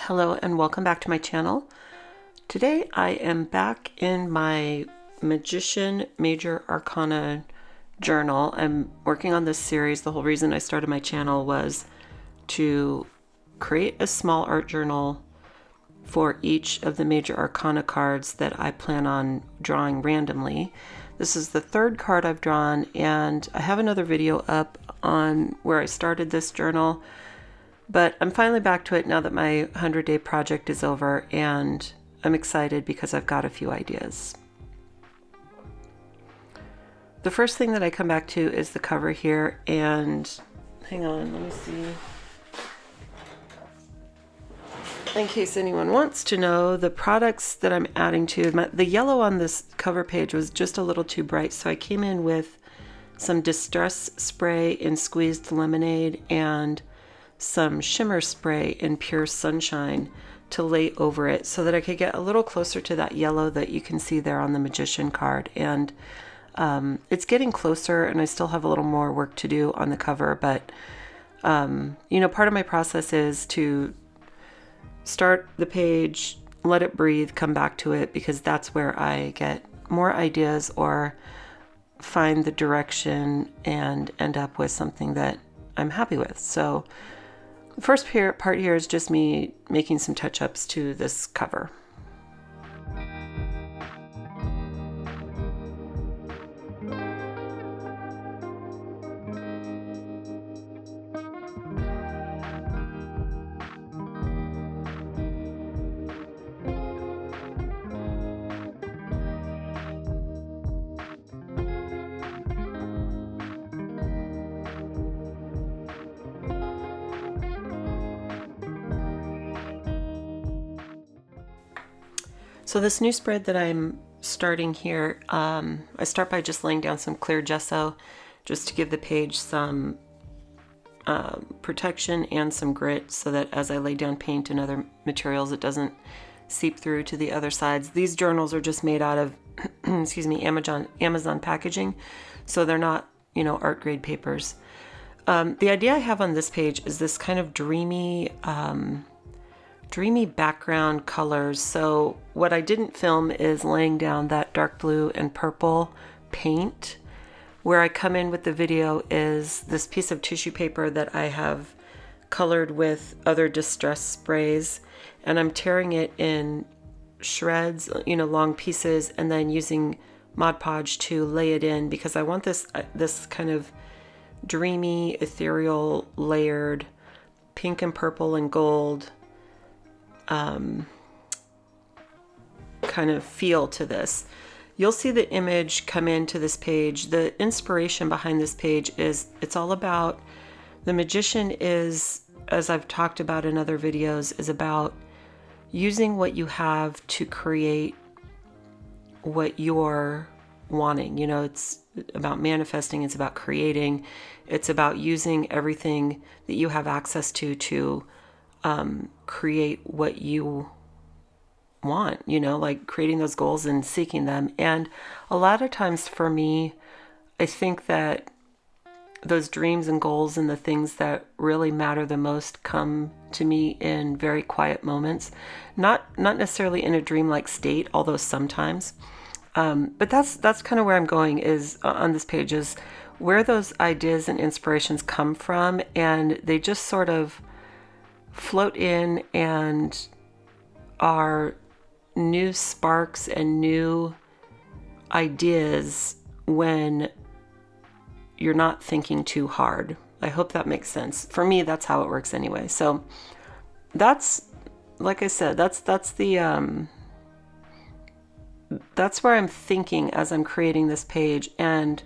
Hello and welcome back to my channel. Today I am back in my Magician Major Arcana journal. I'm working on this series. The whole reason I started my channel was to create a small art journal for each of the Major Arcana cards that I plan on drawing randomly. This is the third card I've drawn, and I have another video up on where I started this journal. But I'm finally back to it now that my 100-day project is over, and I'm excited because I've got a few ideas. The first thing that I come back to is the cover here, and hang on, let me see. In case anyone wants to know, the products that I'm adding to, the yellow on this cover page was just a little too bright, so I came in with some Distress Spray in Squeezed Lemonade and some shimmer spray in Pure Sunshine to lay over it so that I could get a little closer to that yellow that you can see there on the Magician card. And it's getting closer, and I still have a little more work to do on the cover, but you know, part of my process is to start the page, let it breathe, come back to it, because that's where I get more ideas or find the direction and end up with something that I'm happy with. So the first part here is just me making some touch-ups to this cover. So this new spread that I'm starting here, I start by just laying down some clear gesso just to give the page some protection and some grit so that as I lay down paint and other materials, it doesn't seep through to the other sides. These journals are just made out of, excuse me, Amazon packaging, so they're not, you know, art grade papers. The idea I have on this page is this kind of dreamy background colors. So what I didn't film is laying down that dark blue and purple paint. Where I come in with the video is this piece of tissue paper that I have colored with other distress sprays, and I'm tearing it in shreds, you know, long pieces, and then using Mod Podge to lay it in, because I want this kind of dreamy, ethereal, layered pink and purple and gold kind of feel to this. You'll see the image come into this page. The inspiration behind this page is, it's all about, the Magician is, as I've talked about in other videos, is about using what you have to create what you're wanting. You know, it's about manifesting, it's about creating, it's about using everything that you have access to create what you want, you know, like creating those goals and seeking them. And a lot of times for me, I think that those dreams and goals and the things that really matter the most come to me in very quiet moments, not necessarily in a dreamlike state, although sometimes. But that's kind of where I'm going, is on this page, is where those ideas and inspirations come from, and they just sort of float in and are new sparks and new ideas when you're not thinking too hard. I hope that makes sense. For me, that's how it works anyway. So that's, like I said, that's the that's where I'm thinking as I'm creating this page, and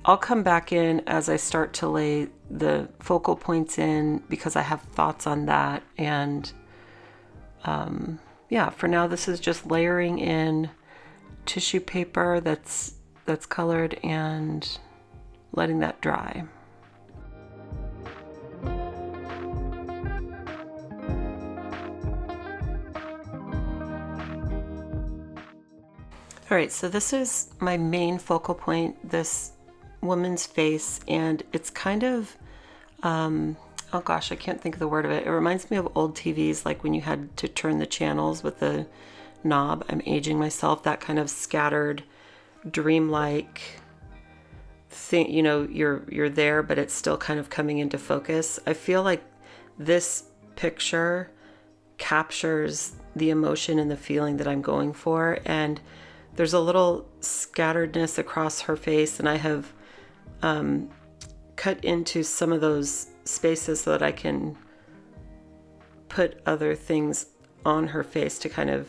I'll come back in as I start to lay the focal points in, because I have thoughts on that. And yeah, for now, this is just layering in tissue paper that's colored and letting that dry. All right, so this is my main focal point, this woman's face, and it's kind of oh gosh, I can't think of the word of it. It reminds me of old TVs, like when you had to turn the channels with the knob. I'm aging myself. That kind of scattered, dreamlike thing. You know, you're there, but it's still kind of coming into focus. I feel like this picture captures the emotion and the feeling that I'm going for, and there's a little scatteredness across her face, and I have cut into some of those spaces so that I can put other things on her face to kind of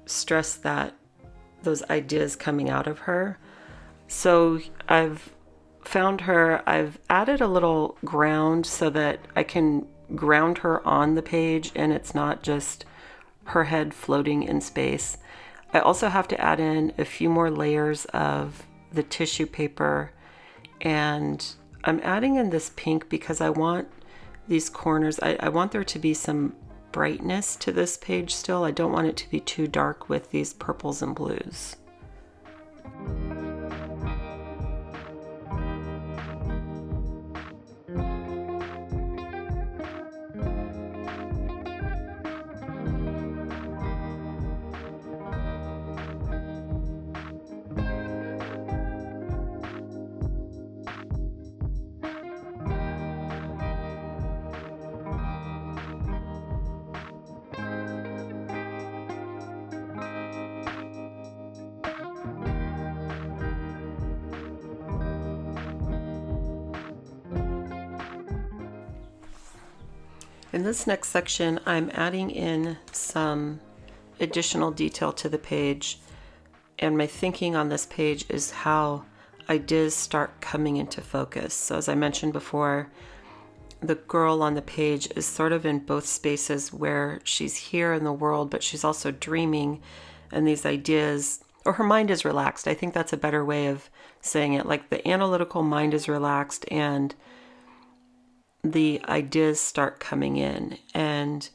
stress that those ideas coming out of her. So I've found her, I've added a little ground so that I can ground her on the page and it's not just her head floating in space. I also have to add in a few more layers of the tissue paper, and I'm adding in this pink because I want these corners, I want there to be some brightness to this page still. I don't want it to be too dark with these purples and blues. In this next section, I'm adding in some additional detail to the page, and my thinking on this page is how ideas start coming into focus. So as I mentioned before, the girl on the page is sort of in both spaces where she's here in the world, but she's also dreaming, and these ideas, or her mind is relaxed. I think that's a better way of saying it. Like the analytical mind is relaxed and the ideas start coming in, and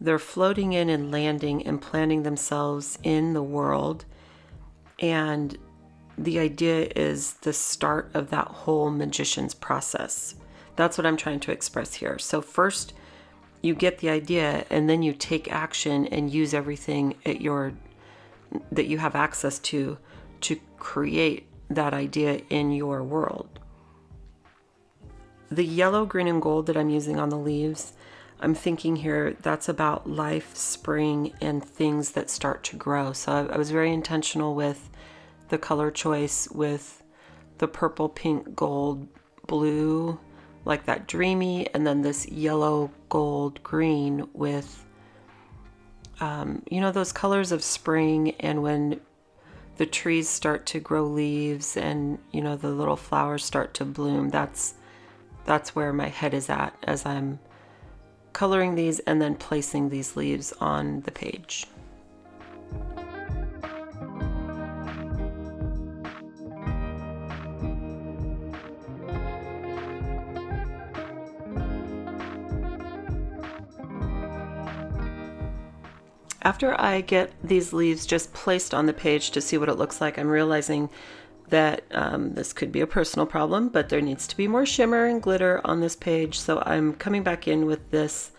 they're floating in and landing and planting themselves in the world. And the idea is the start of that whole magician's process. That's what I'm trying to express here. So first you get the idea, and then you take action and use everything that you have access to create that idea in your world. The yellow, green, and gold that I'm using on the leaves, I'm thinking here that's about life, spring, and things that start to grow. So I was very intentional with the color choice with the purple, pink, gold, blue, like that dreamy, and then this yellow, gold, green with, those colors of spring, and when the trees start to grow leaves and, the little flowers start to bloom, that's where my head is at as I'm coloring these and then placing these leaves on the page. After I get these leaves just placed on the page to see what it looks like, I'm realizing that this could be a personal problem, but there needs to be more shimmer and glitter on this page. So I'm coming back in with this,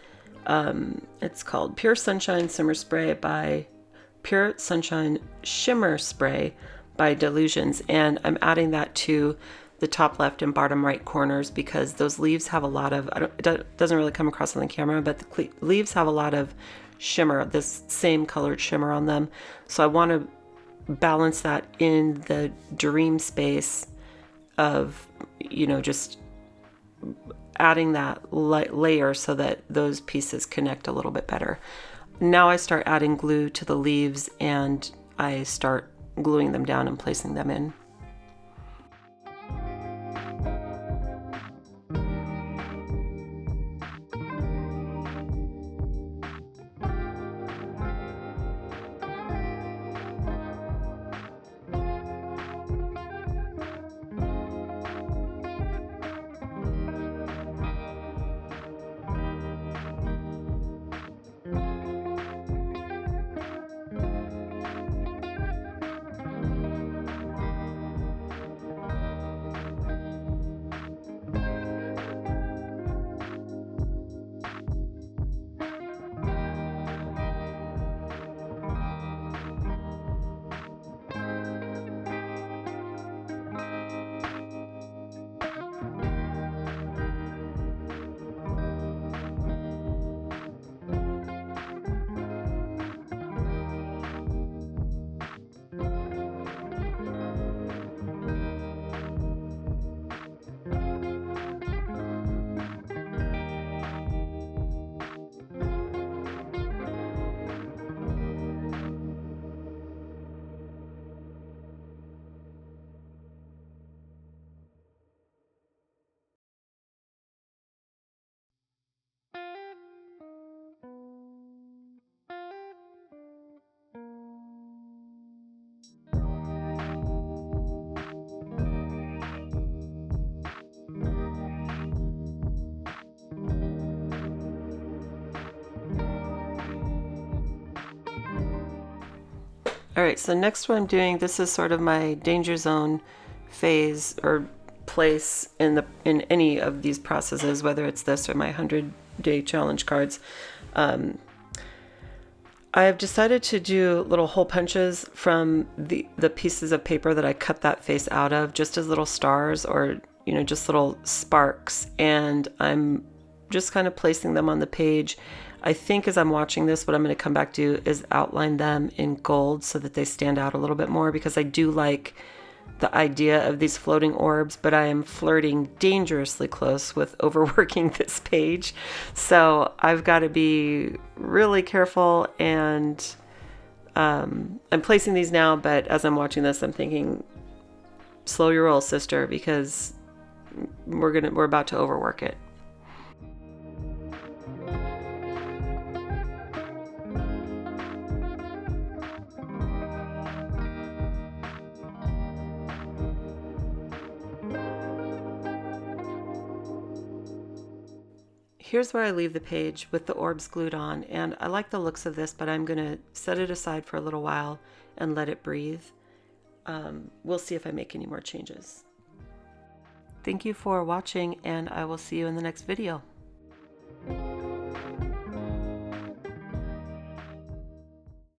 it's called Pure Sunshine Shimmer Spray by Delusions, and I'm adding that to the top left and bottom right corners because those leaves have a lot of, it doesn't really come across on the camera, but the leaves have a lot of shimmer, this same colored shimmer on them. So I want to balance that in the dream space of, just adding that layer so that those pieces connect a little bit better. Now I start adding glue to the leaves and I start gluing them down and placing them in. All right, so next what I'm doing, this is sort of my danger zone phase or place in any of these processes, whether it's this or my 100-day challenge cards. I've decided to do little hole punches from the pieces of paper that I cut that face out of, just as little stars or, you know, just little sparks. And I'm just kind of placing them on the page. I think as I'm watching this, what I'm going to come back to is outline them in gold so that they stand out a little bit more, because I do like the idea of these floating orbs, but I am flirting dangerously close with overworking this page. So I've got to be really careful, and I'm placing these now, but as I'm watching this, I'm thinking, slow your roll, sister, because we're about to overwork it. Here's where I leave the page with the orbs glued on, and I like the looks of this, but I'm going to set it aside for a little while and let it breathe. We'll see if I make any more changes. Thank you for watching, and I will see you in the next video.